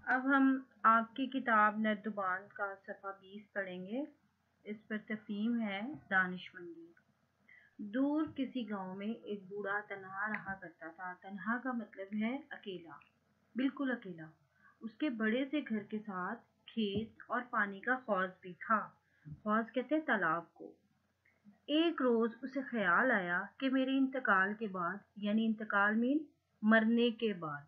اب ہم آپ کی کتاب نردبان کا صفحہ 20 پڑھیں گے۔ اس پر تفہیم ہے دانش مندی۔ دور کسی گاؤں میں ایک بوڑھا تنہا رہا کرتا تھا۔ تنہا کا مطلب ہے اکیلا، بالکل اکیلا۔ اس کے بڑے سے گھر کے ساتھ کھیت اور پانی کا حوض بھی تھا۔ حوض کہتے ہیں تالاب کو۔ ایک روز اسے خیال آیا کہ میرے انتقال کے بعد، یعنی انتقال مین مرنے کے بعد،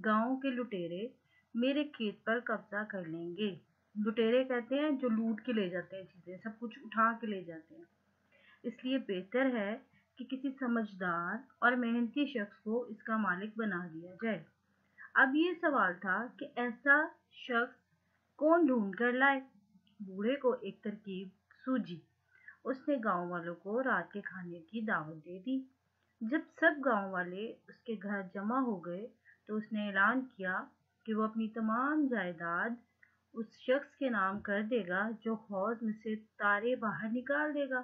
گاؤں کے لٹیرے میرے کھیت پر قبضہ کر لیں گے۔ لٹیرے کہتے ہیں جو لوٹ کے لے جاتے ہیں چیزیں، سب کچھ اٹھا کے لے جاتے ہیں۔ اس لیے بہتر ہے کہ کسی سمجھدار اور محنتی شخص کو اس کا مالک بنا دیا جائے۔ اب یہ سوال تھا کہ ایسا شخص کون ڈھونڈ کر لائے؟ بوڑھے کو ایک ترکیب سوجھی۔ اس نے گاؤں والوں کو رات کے کھانے کی دعوت دے دی۔ جب سب گاؤں والے اس کے گھر جمع ہو گئے تو اس نے اعلان کیا کہ وہ اپنی تمام جائیداد اس شخص کے نام کر دے گا جو حوض میں سے تارے باہر نکال دے گا۔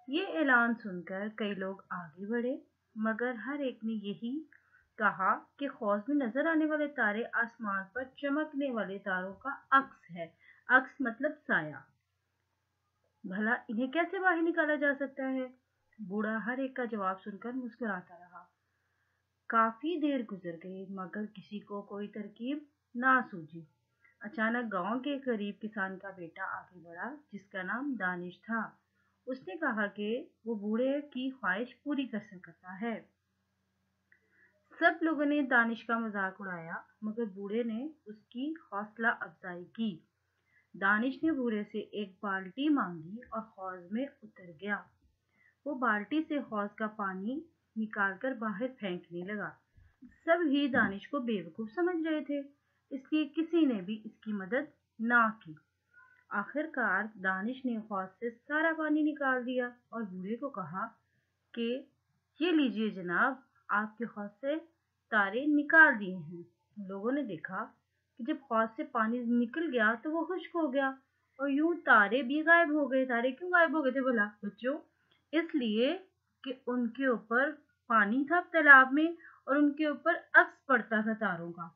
یہ اعلان سن کر کئی لوگ آگے بڑھے، مگر ہر ایک نے یہی کہا کہ حوض میں نظر آنے والے تارے آسمان پر چمکنے والے تاروں کا عکس ہے۔ عکس مطلب سایہ۔ بھلا انہیں کیسے باہر نکالا جا سکتا ہے؟ بوڑھا ہر ایک کا جواب سن کر مسکراتا رہا۔ کافی دیر گزر گئی مگر کسی کو کوئی ترکیب نہ سوجھی۔ اچانک گاؤں کے قریب کسان کا بیٹا آگے بڑھا جس کا نام دانش تھا۔ اس نے کہا کہ وہ بوڑھے کی خواہش پوری کر سکتا ہے۔ سب لوگوں نے دانش کا مذاق اڑایا مگر بوڑھے نے اس کی حوصلہ افزائی کی۔ دانش نے بوڑھے سے ایک بالٹی مانگی اور حوض میں اتر گیا۔ وہ بالٹی سے حوض کا پانی نکال کر باہر پھینکنے لگا۔ سب ہی دانش کو بیوقوف سمجھ رہے تھے، اس لیے کسی نے بھی اس کی مدد نہ کی۔ آخر کار دانش نے حوض سے سارا پانی نکال دیا اور بوڑھے کو کہا کہ یہ لیجئے جناب، آپ کے حوض سے تارے نکال دیے ہیں۔ لوگوں نے دیکھا کہ جب حوض سے پانی نکل گیا تو وہ خشک ہو گیا اور یوں تارے بھی غائب ہو گئے۔ تارے کیوں غائب ہو گئے تھے بھلا بچوں؟ اس لیے کہ ان کے اوپر پانی تھا تالاب میں اور ان کے اوپر عکس پڑتا تھا تاروں کا۔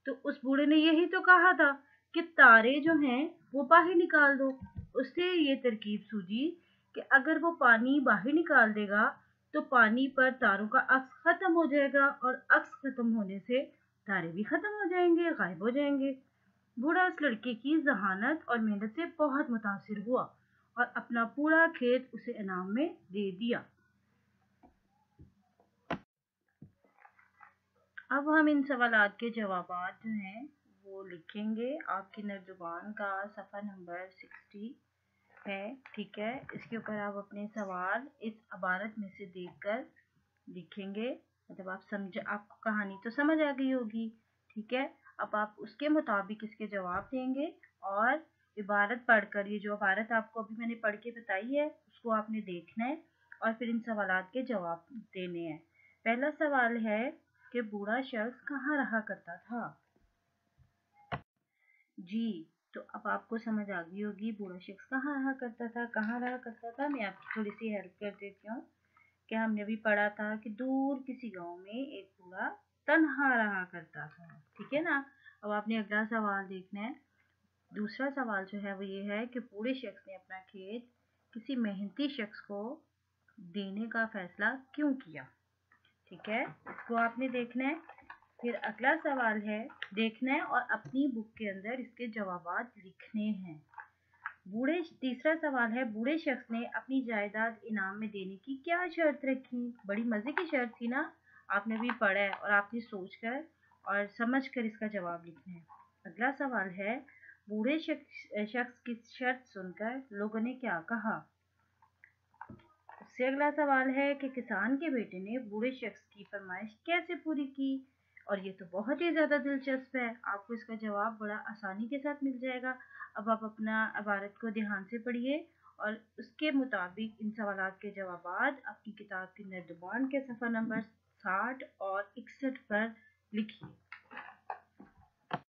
تو اس بوڑھے نے یہی تو کہا تھا کہ تارے جو ہیں وہ باہر نکال دو۔ اس سے یہ ترکیب سوجھی کہ اگر وہ پانی باہر نکال دے گا تو پانی پر تاروں کا عکس ختم ہو جائے گا اور عکس ختم ہونے سے تارے بھی ختم ہو جائیں گے، غائب ہو جائیں گے۔ بوڑھا اس لڑکے کی ذہانت اور محنت سے بہت متاثر ہوا اور اپنا پورا کھیت اسے انعام میں دے دیا۔ اب ہم ان سوالات کے جوابات جو ہیں وہ لکھیں گے۔ آپ کی نردبان کا صفحہ نمبر 60 ہے، ٹھیک ہے۔ اس کے اوپر آپ اپنے سوال اس عبارت میں سے دیکھ کر لکھیں گے۔ مطلب آپ کو کہانی تو سمجھ آ گئی ہوگی، ٹھیک ہے۔ اب آپ اس کے مطابق اس کے جواب دیں گے اور عبارت پڑھ کر، یہ جو عبارت آپ کو ابھی میں نے پڑھ کے بتائی ہے اس کو آپ نے دیکھنا ہے اور پھر ان سوالات کے جواب دینے ہیں۔ پہلا سوال ہے کہ بوڑھا شخص کہاں رہا کرتا تھا؟ جی، تو اب آپ کو سمجھ آ گئی ہوگی بوڑھا شخص کہاں رہا کرتا تھا۔ کہاں رہا کرتا تھا میں آپ کی تھوڑی سی ہیلپ کر دیتی ہوں کہ ہم نے بھی پڑھا تھا کہ دور کسی گاؤں میں ایک بوڑھا تنہا رہا کرتا تھا، ٹھیک ہے نا۔ اب آپ نے اگلا سوال دیکھنا ہے۔ دوسرا سوال جو ہے وہ یہ ہے کہ بوڑھے شخص نے اپنا کھیت کسی محنتی شخص کو دینے کا فیصلہ کیوں کیا، ٹھیک ہے، اس کو آپ نے دیکھنا ہے۔ پھر اگلا سوال ہے دیکھنا ہے اور اپنی بک کے اندر اس کے جوابات لکھنے ہیں۔ تیسرا سوال ہے بوڑھے شخص نے اپنی جائیداد انعام میں دینے کی کیا شرط رکھی؟ بڑی مزے کی شرط تھی نا، آپ نے بھی پڑھا ہے اور آپ نے سوچ کر اور سمجھ کر اس کا جواب لکھنا ہے۔ اگلا سوال ہے بوڑھے شخص کی شرط سن کر لوگوں نے کیا کہا؟ اس سے اگلا سوال ہے کہ کسان کے بیٹے نے بوڑھے شخص کی فرمائش کیسے پوری کی؟ اور یہ تو بہت ہی زیادہ دلچسپ ہے، آپ کو اس کا جواب بڑا آسانی کے ساتھ مل جائے گا۔ اب آپ اپنا عبارت کو دھیان سے پڑھیے اور اس کے مطابق ان سوالات کے جوابات اپنی کتاب کی نردبان کے صفحہ نمبر 60 اور 61 پر لکھیے۔